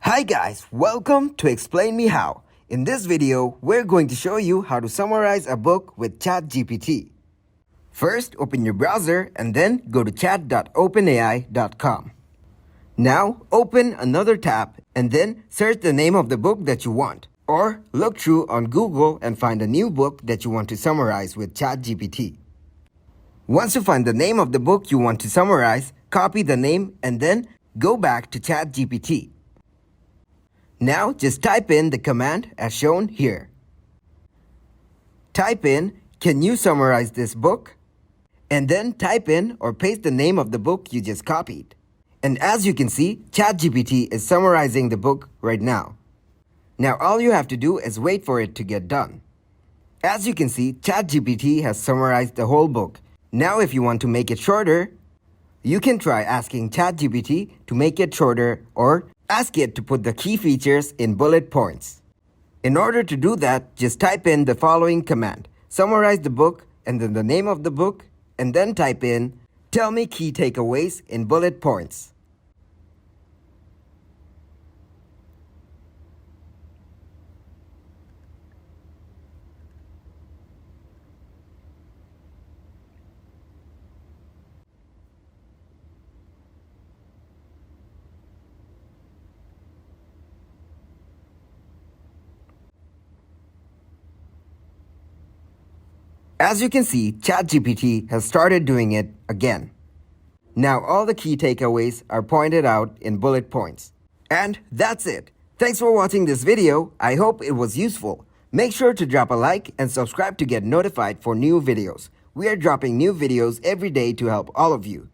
Hi guys, welcome to Explain Me How. In this video, we're going to show you how to summarize a book with ChatGPT. First, open your browser and then go to chat.openai.com. Now, open another tab and then search the name of the book that you want. Or look through on Google and find a new book that you want to summarize with ChatGPT. Once you find the name of the book you want to summarize, copy the name and then go back to ChatGPT. Now just type in the command as shown here. Type in, "Can you summarize this book?" And then type in or paste the name of the book you just copied. And as you can see, ChatGPT is summarizing the book right now. Now all you have to do is wait for it to get done. As you can see, ChatGPT has summarized the whole book. Now if you want to make it shorter, you can try asking ChatGPT to make it shorter or ask it to put the key features in bullet points. In order to do that, just type in the following command. Summarize the book and then the name of the book and then type in, "Tell me key takeaways in bullet points." As you can see, ChatGPT has started doing it again. Now all the key takeaways are pointed out in bullet points. And that's it. Thanks for watching this video. I hope it was useful. Make sure to drop a like and subscribe to get notified for new videos. We are dropping new videos every day to help all of you.